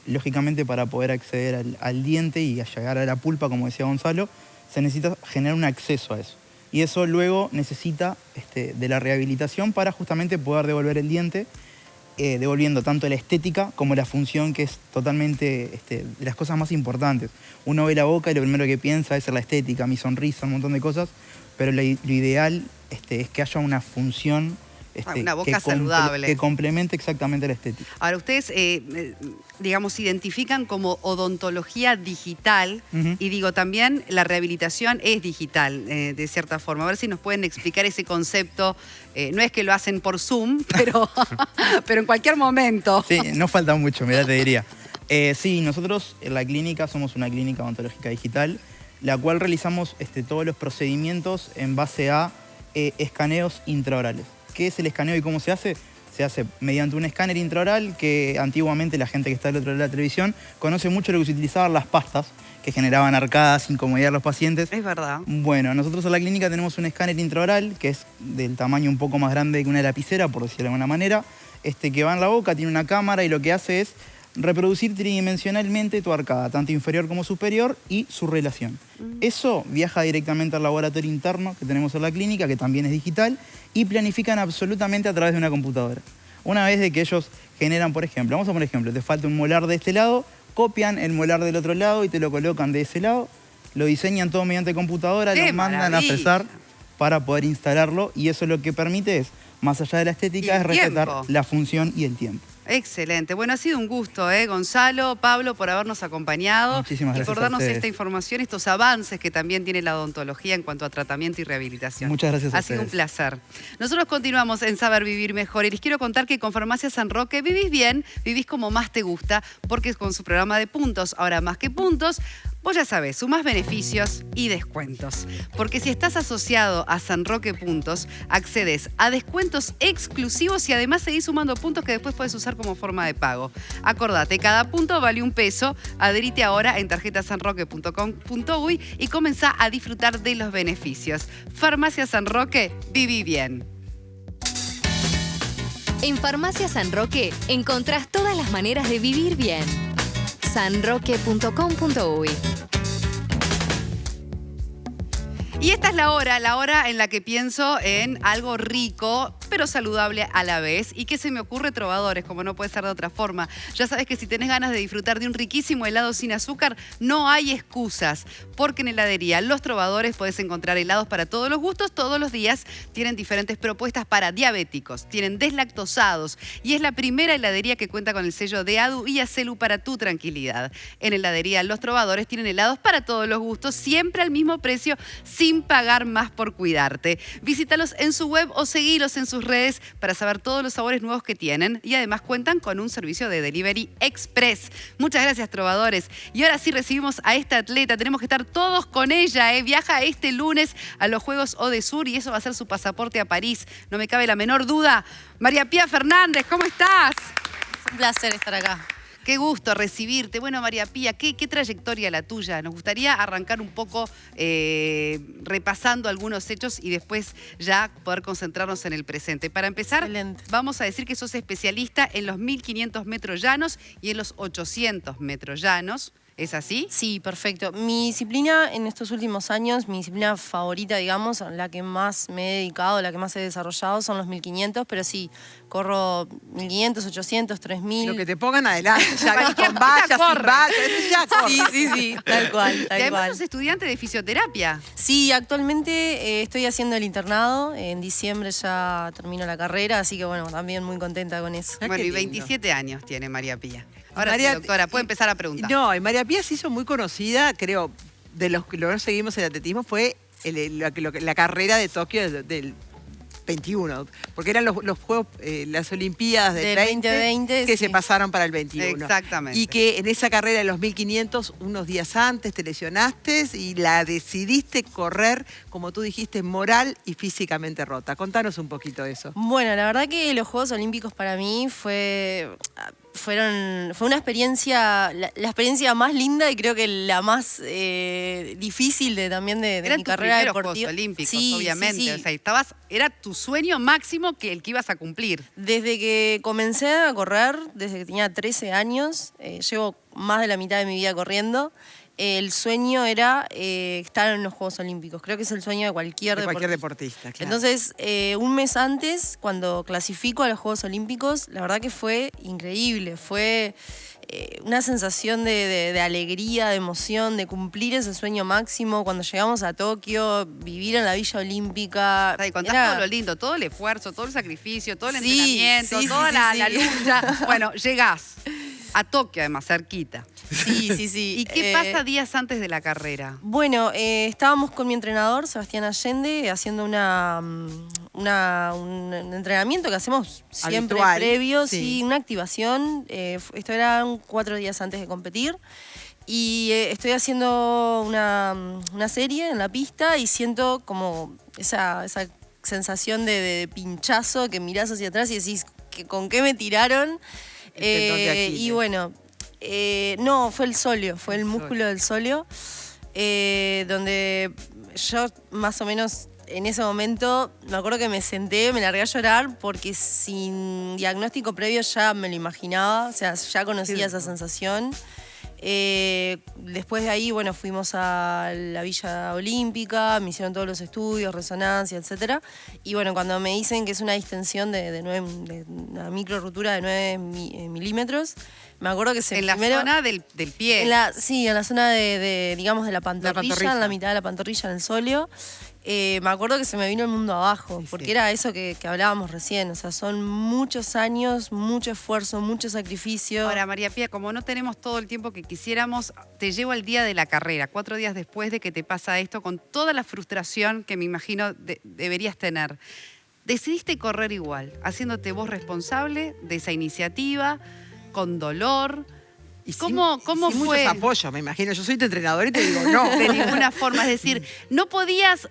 lógicamente para poder acceder al diente y a llegar a la pulpa, como decía Gonzalo, se necesita generar un acceso a eso. Y eso luego necesita de la rehabilitación para justamente poder devolver el diente, devolviendo tanto la estética como la función, que es totalmente de las cosas más importantes. Uno ve la boca y lo primero que piensa es en la estética, mi sonrisa, un montón de cosas, pero lo ideal es que haya una función una boca saludable. Que complemente exactamente la estética. Ahora, ustedes, digamos, se identifican como odontología digital y digo, también la rehabilitación es digital, de cierta forma. A ver si nos pueden explicar ese concepto. No es que lo hacen por Zoom, pero en cualquier momento. Sí, no falta mucho, mirá, te diría. Sí, nosotros en la clínica somos una clínica odontológica digital, la cual realizamos todos los procedimientos en base a escaneos intraorales. ¿Qué es el escaneo y cómo se hace? Se hace mediante un escáner intraoral que antiguamente la gente que está del otro lado de la televisión conoce mucho lo que se utilizaban las pastas, que generaban arcadas, incomodidad a los pacientes. Es verdad. Bueno, nosotros en la clínica tenemos un escáner intraoral que es del tamaño un poco más grande que una lapicera, por decirlo de alguna manera, que va en la boca, tiene una cámara y lo que hace es reproducir tridimensionalmente tu arcada, tanto inferior como superior, y su relación. Eso viaja directamente al laboratorio interno que tenemos en la clínica, que también es digital, y planifican absolutamente a través de una computadora. Una vez de que ellos generan, por ejemplo, vamos a poner ejemplo, te falta un molar de este lado, copian el molar del otro lado y te lo colocan de ese lado, lo diseñan todo mediante computadora, lo mandan a fresar para poder instalarlo, y eso lo que permite es, más allá de la estética, es respetar la función y el tiempo. Excelente. Bueno, ha sido un gusto, Gonzalo, Pablo, por habernos acompañado. Muchísimas gracias y por darnos a ustedes. esta información, estos avances que también tiene la odontología en cuanto a tratamiento y rehabilitación. Muchas gracias a ustedes. Ha sido un placer. Nosotros continuamos en Saber Vivir Mejor y les quiero contar que con Farmacia San Roque vivís bien, vivís como más te gusta, porque con su programa de puntos, ahora más que puntos, vos ya sabés, sumás beneficios y descuentos. Porque si estás asociado a San Roque Puntos, accedes a descuentos exclusivos y además seguís sumando puntos que después puedes usar como forma de pago. Acordate, cada punto vale $1. Adherite ahora en tarjetasanroque.com.uy y comenzá a disfrutar de los beneficios. Farmacia San Roque, viví bien. En Farmacia San Roque encontrás todas las maneras de vivir bien. sanroque.com.uy. Y esta es la hora en la que pienso en algo rico, pero saludable a la vez. ¿Y qué se me ocurre? Trovadores, como no puede ser de otra forma. Ya sabes que si tenés ganas de disfrutar de un riquísimo helado sin azúcar, no hay excusas. Porque en heladería Los Trovadores podés encontrar helados para todos los gustos, todos los días. Tienen diferentes propuestas para diabéticos, tienen deslactosados. Y es la primera heladería que cuenta con el sello de ADU y ACELU para tu tranquilidad. En heladería Los Trovadores tienen helados para todos los gustos, siempre al mismo precio, sin pagar más por cuidarte. Visítalos en su web o seguilos en sus sus redes para saber todos los sabores nuevos que tienen y además cuentan con un servicio de delivery express. Muchas gracias, trovadores. Y ahora sí recibimos a esta atleta, tenemos que estar todos con ella, ¿eh? Viaja este lunes a los Juegos Odesur y eso va a ser su pasaporte a París, no me cabe la menor duda. María Pía Fernández, ¿cómo estás? Es un placer estar acá. Qué gusto recibirte. Bueno, María Pía, ¿qué trayectoria la tuya? Nos gustaría arrancar un poco repasando algunos hechos y después ya poder concentrarnos en el presente. Para empezar, vamos a decir que sos especialista en los 1500 metros llanos y en los 800 metros llanos. ¿Es así? Sí, perfecto. Mi disciplina en estos últimos años, mi disciplina favorita, digamos, la que más me he dedicado, la que más he desarrollado, son los 1500, pero sí, corro 1500, 800, 3000. Lo que te pongan adelante, ya con vallas, sin vallas, ya corre. Sí, tal cual, y además sos estudiante de fisioterapia. Sí, actualmente estoy haciendo el internado, en diciembre ya termino la carrera, así que bueno, también muy contenta con eso. Bueno, y 27 años tiene María Pía. Ahora sí, doctora, puede empezar a preguntar. No, y María Pía se hizo muy conocida, creo, de los que lo seguimos en el atletismo, fue la carrera de Tokio del 21, porque eran los Juegos, las Olimpiadas del 2020 que se pasaron para el 21. Exactamente. Y que en esa carrera de los 1500, unos días antes te lesionaste y la decidiste correr, como tú dijiste, moral y físicamente rota. Contanos un poquito eso. Bueno, la verdad que los Juegos Olímpicos para mí fue una experiencia, la experiencia más linda y creo que la más difícil de mi carrera deportiva. Juegos Olímpicos, sí, obviamente. Sí. O sea, era tu sueño máximo que el que ibas a cumplir. Desde que comencé a correr, desde que tenía 13 años, llevo más de la mitad de mi vida corriendo. El sueño era estar en los Juegos Olímpicos. Creo que es el sueño de cualquier deportista. Claro. Entonces, un mes antes, cuando clasifico a los Juegos Olímpicos, la verdad que fue increíble. Fue una sensación de alegría, de emoción, de cumplir ese sueño máximo. Cuando llegamos a Tokio, vivir en la Villa Olímpica. Y contás todo lo lindo, todo el esfuerzo, todo el sacrificio, todo el entrenamiento, toda la lucha. Bueno, llegás a Tokio, además, cerquita. Sí. ¿Y qué pasa días antes de la carrera? Bueno, estábamos con mi entrenador, Sebastián Allende, haciendo un entrenamiento que hacemos siempre habitual, previo, sí, una activación. Esto era 4 días antes de competir. Y estoy haciendo una serie en la pista y siento como esa sensación de pinchazo que mirás hacia atrás y decís, ¿con qué me tiraron? Y bueno, no, fue el sóleo, fue el músculo del sóleo, donde yo más o menos en ese momento me acuerdo que me senté, me largué a llorar porque sin diagnóstico previo ya me lo imaginaba, o sea, ya conocía esa sensación. Después de ahí, bueno, fuimos a la Villa Olímpica, me hicieron todos los estudios, resonancia, etcétera. Y bueno, cuando me dicen que es una distensión de una micro rotura de 9 milímetros, me acuerdo que en la zona del pie. En la zona digamos, de la pantorrilla, en la mitad de la pantorrilla, en el sóleo. Me acuerdo que se me vino el mundo abajo, porque era eso que hablábamos recién, o sea, son muchos años, mucho esfuerzo, mucho sacrificio. Ahora, María Pía, como no tenemos todo el tiempo que quisiéramos, te llevo al día de la carrera, 4 días después de que te pasa esto, con toda la frustración que me imagino deberías tener. Decidiste correr igual, haciéndote vos responsable de esa iniciativa, con dolor. Y ¿Cómo sin fue? Muchos apoyos, me imagino. Yo soy tu entrenador y te digo no. De ninguna forma. Es decir, no podías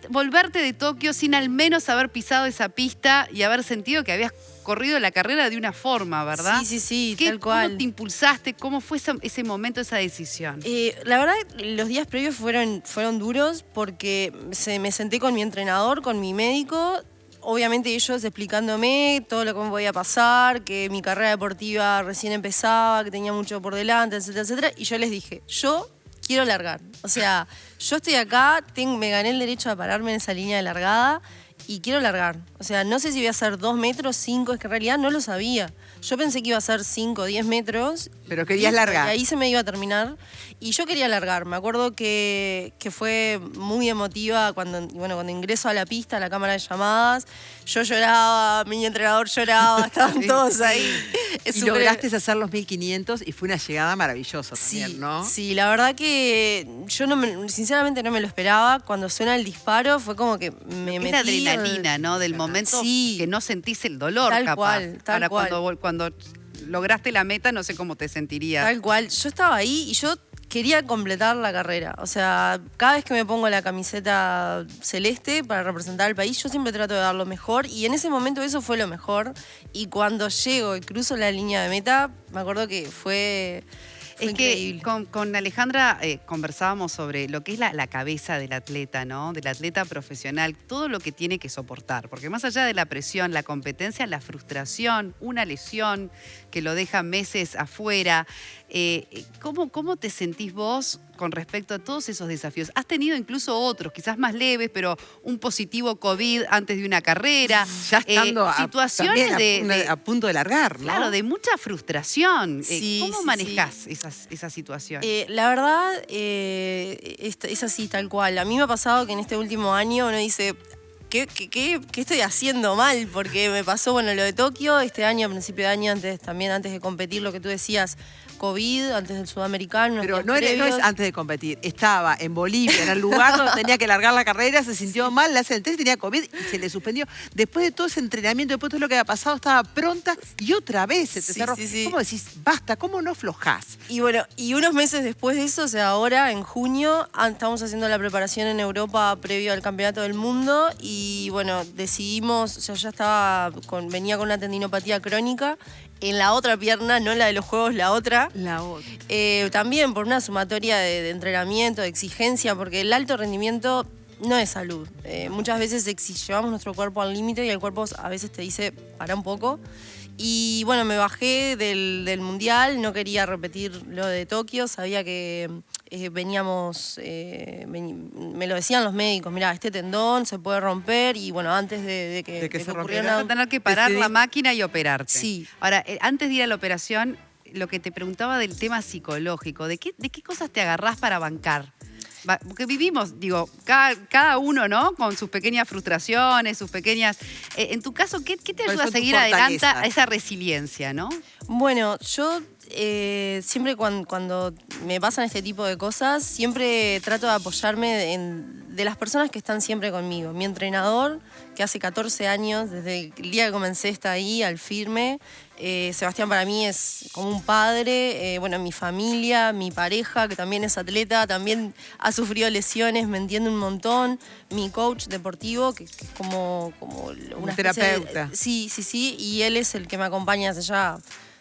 volverte de Tokio sin al menos haber pisado esa pista y haber sentido que habías corrido la carrera de una forma, ¿verdad? Sí, tal cual. ¿Cómo te impulsaste? ¿Cómo fue ese momento, esa decisión? La verdad, los días previos fueron duros porque me senté con mi entrenador, con mi médico. Obviamente ellos explicándome todo lo que me podía pasar, que mi carrera deportiva recién empezaba, que tenía mucho por delante, etcétera, etcétera. Y yo les dije, yo quiero largar. O sea, yo estoy acá, me gané el derecho a pararme en esa línea de largada y quiero largar. O sea, no sé si voy a hacer 2 metros, 5, es que en realidad no lo sabía. Yo pensé que iba a ser 5, 10 metros Pero querías listo, largar. Y ahí se me iba a terminar. Y yo quería largar. Me acuerdo que fue muy emotiva cuando ingreso a la pista, a la cámara de llamadas. Yo lloraba, mi entrenador lloraba, estaban todos ahí. Y lograste hacer los 1500 y fue una llegada maravillosa también, ¿no? Sí, la verdad que yo sinceramente no me lo esperaba. Cuando suena el disparo fue como que me metí. Es la adrenalina, ¿no? Del momento que no sentís el dolor, tal capaz. Cual, tal Ahora, cual. cuando lograste la meta, no sé cómo te sentirías. Tal cual. Yo estaba ahí y yo quería completar la carrera. O sea, cada vez que me pongo la camiseta celeste para representar al país, yo siempre trato de dar lo mejor. Y en ese momento eso fue lo mejor. Y cuando llego y cruzo la línea de meta, me acuerdo que fue increíble. Que con Alejandra conversábamos sobre lo que es la cabeza del atleta, ¿no? Del atleta profesional, todo lo que tiene que soportar. Porque más allá de la presión, la competencia, la frustración, una lesión que lo deja meses afuera. ¿Cómo te sentís vos con respecto a todos esos desafíos? Has tenido incluso otros, quizás más leves, pero un positivo COVID antes de una carrera. Ya estando situaciones a punto de largar, ¿no? Claro, de mucha frustración. ¿Cómo Sí, manejás esa situación? La verdad es así, tal cual. A mí me ha pasado que en este último año uno dice, ¿qué estoy haciendo mal? Porque me pasó, lo de Tokio, este año, a principio de año, antes de competir, lo que tú decías, COVID, antes del sudamericano. Pero no es antes de competir. Estaba en Bolivia, en el lugar donde tenía que largar la carrera, se sintió mal, le hacen el test, tenía COVID y se le suspendió. Después de todo ese entrenamiento, después de todo lo que había pasado, estaba pronta y otra vez se te cerró. ¿Cómo decís, basta? ¿Cómo no aflojás? Y unos meses después de eso, o sea, ahora en junio, estamos haciendo la preparación en Europa previo al Campeonato del Mundo y decidimos, o sea, venía con una tendinopatía crónica en la otra pierna, no la de los juegos, la otra. También por una sumatoria de entrenamiento, de exigencia, porque el alto rendimiento no es salud. Muchas veces llevamos nuestro cuerpo al límite y el cuerpo a veces te dice, para un poco. Y me bajé del Mundial, no quería repetir lo de Tokio, sabía que veníamos, me lo decían los médicos, mirá, este tendón se puede romper y antes de que se rompiera, vas a tener que parar la máquina y operarte. Sí. Ahora, antes de ir a la operación, lo que te preguntaba del tema psicológico, ¿de qué cosas te agarrás para bancar? Porque vivimos, cada uno, ¿no? Con sus pequeñas frustraciones, sus pequeñas... en tu caso, ¿qué te ayuda a seguir adelante a esa resiliencia, no? Bueno, yo siempre cuando me pasan este tipo de cosas, siempre trato de apoyarme de las personas que están siempre conmigo. Mi entrenador, que hace 14 años, desde el día que comencé, está ahí, al firme. Sebastián para mí es como un padre. Mi familia, mi pareja, que también es atleta, también ha sufrido lesiones, me entiende un montón. Mi coach deportivo, que es como una terapeuta. Sí, y él es el que me acompaña hace ya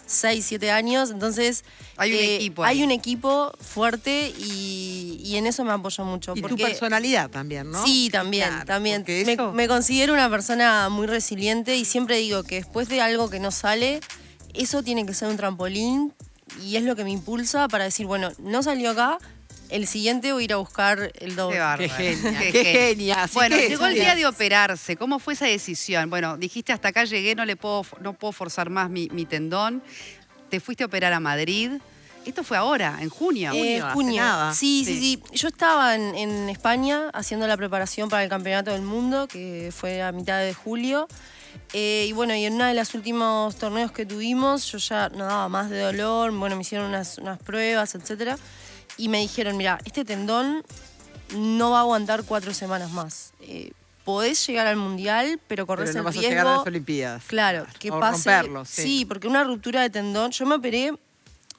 6, 7 años, entonces hay un equipo hay un equipo fuerte y en eso me apoyo mucho. Y tu personalidad también, ¿no? Sí, también. Me considero una persona muy resiliente y siempre digo que después de algo que no sale, eso tiene que ser un trampolín y es lo que me impulsa para decir, no salió acá, el siguiente voy a ir a buscar el doble. Qué genia, qué genia. Bueno, llegó el día de operarse. ¿Cómo fue esa decisión? Bueno, dijiste hasta acá llegué, no puedo forzar más mi tendón. Te fuiste a operar a Madrid. Esto fue ahora, en junio. Junio. Sí. Yo estaba en España haciendo la preparación para el Campeonato del Mundo, que fue a mitad de julio. Y en uno de los últimos torneos que tuvimos, yo ya no daba más de dolor. Me hicieron unas pruebas, etcétera. Y me dijeron, mira, este tendón no va a aguantar 4 semanas más. Podés llegar al Mundial, pero corres el riesgo... Pero no vas a llegar a las Olimpiadas. Claro, que o pase... romperlo, sí, porque una ruptura de tendón... Yo me operé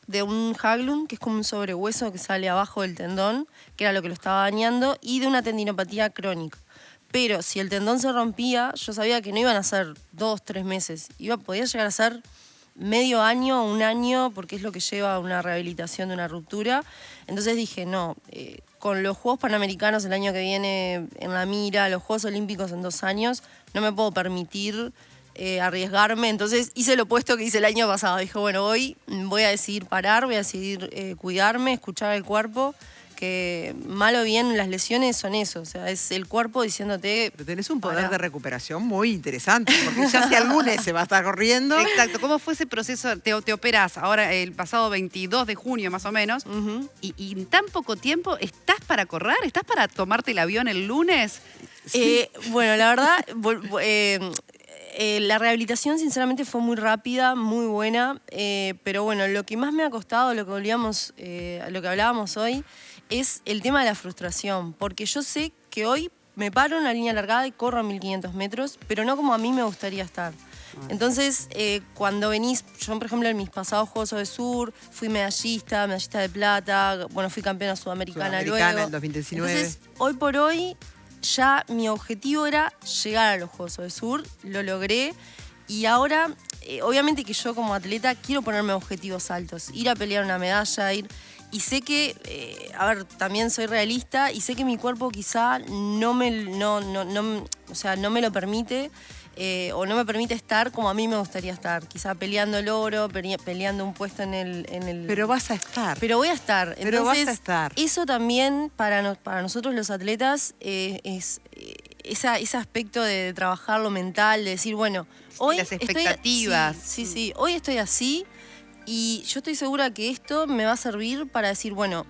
de un Haglund, que es como un sobrehueso que sale abajo del tendón, que era lo que lo estaba dañando, y de una tendinopatía crónica. Pero si el tendón se rompía, yo sabía que no iban a ser 2, 3 meses. Podía llegar a ser medio año, 1 año, porque es lo que lleva una rehabilitación de una ruptura. Entonces dije, con los Juegos Panamericanos el año que viene en la mira, los Juegos Olímpicos en 2 años, no me puedo permitir arriesgarme. Entonces hice lo opuesto que hice el año pasado. Dije, hoy voy a decidir parar, voy a decidir cuidarme, escuchar el cuerpo, que mal o bien las lesiones son eso, o sea, es el cuerpo diciéndote... Pero tenés un poder pará. de recuperación muy interesante, porque ya hacia el lunes se va a estar corriendo. Exacto. ¿Cómo fue ese proceso? Te operás ahora el pasado 22 de junio más o menos, y en tan poco tiempo, ¿estás para correr? ¿Estás para tomarte el avión el lunes? Bueno, la verdad, la rehabilitación sinceramente fue muy rápida, muy buena, pero bueno, lo que más me ha costado, lo que hablábamos hoy, es el tema de la frustración, porque yo sé que hoy me paro en la línea largada y corro a 1500 metros, pero no como a mí me gustaría estar. Entonces, cuando venís, yo por ejemplo en mis pasados Juegos del Sur, fui medallista de plata, bueno, fui campeona sudamericana luego. En 2019. Entonces, hoy por hoy, ya mi objetivo era llegar a los Juegos del Sur, lo logré, y ahora, obviamente que yo como atleta quiero ponerme objetivos altos, ir a pelear una medalla, y sé que, también soy realista y sé que mi cuerpo quizá no me lo permite, o no me permite estar como a mí me gustaría estar. Quizá peleando el oro, peleando un puesto en el... Pero vas a estar. Pero voy a estar. Pero Entonces, vas a estar. Eso también para nosotros los atletas es ese aspecto de trabajar lo mental, de decir, bueno, hoy... Las expectativas. Sí, hoy estoy así y yo estoy segura que esto me va a servir para decir, bueno,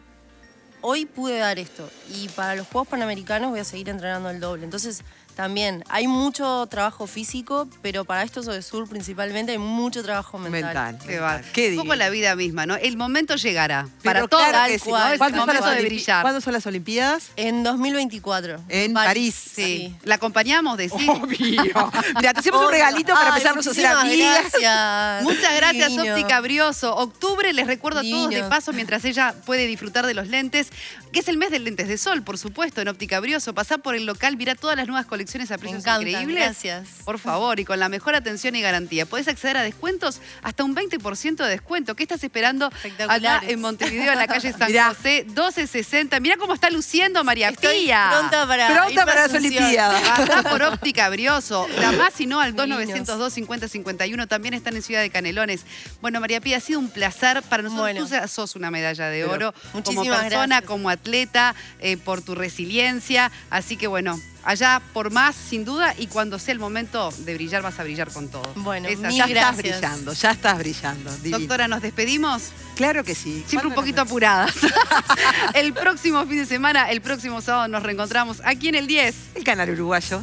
hoy pude dar esto y para los Juegos Panamericanos voy a seguir entrenando el doble. Entonces, también hay mucho trabajo físico, pero para estos de sur principalmente hay mucho trabajo mental. Qué va. Qué Un poco divino. la vida misma, ¿no? El momento llegará. Pero Para todos, claro que sí, ¿no? es el ¿Cuándo son momento las de Olimpi- brillar. ¿Cuándo son las Olimpiadas? En 2024. En París. Sí. ¿La acompañamos, decir? Obvio. Mira, te hacemos un regalito para empezarnos a hacer amigas. Gracias. Muchas gracias, Divino. Óptica Brioso. Octubre, les recuerdo a todos de Divino. paso, mientras ella puede disfrutar de los lentes, que es el mes de lentes de sol, por supuesto, en Óptica Brioso. Pasá por el local, mirá todas las nuevas colecciones a precios encantan, increíbles. gracias. Por favor, y con la mejor atención y garantía. Podés acceder a descuentos hasta un 20% de descuento. ¿Qué estás esperando acá Espectaculares. en Montevideo, en la calle San Mirá. José, 1260? Mirá cómo está luciendo María Estoy Pía. pronta para ir Pronta para las Asunción. Olimpiadas. Pasá por Óptica Brioso. Llamás, si no, al Divinos. 2902-5051. También están en Ciudad de Canelones. Bueno, María Pía, ha sido un placer para nosotros. Bueno. Tú sos una medalla de oro como muchísimas persona, gracias. como atleta, por tu resiliencia. Así que, bueno, allá por más, sin duda, y cuando sea el momento de brillar, vas a brillar con todo. Bueno, Es así. Ya mil estás gracias. brillando, ya estás brillando. Divino. Doctora, ¿nos despedimos? Claro que sí. Siempre un ¿Cuándo poquito nos apuradas. El próximo fin de semana, el próximo sábado nos reencontramos aquí en el 10. vemos? El canal uruguayo.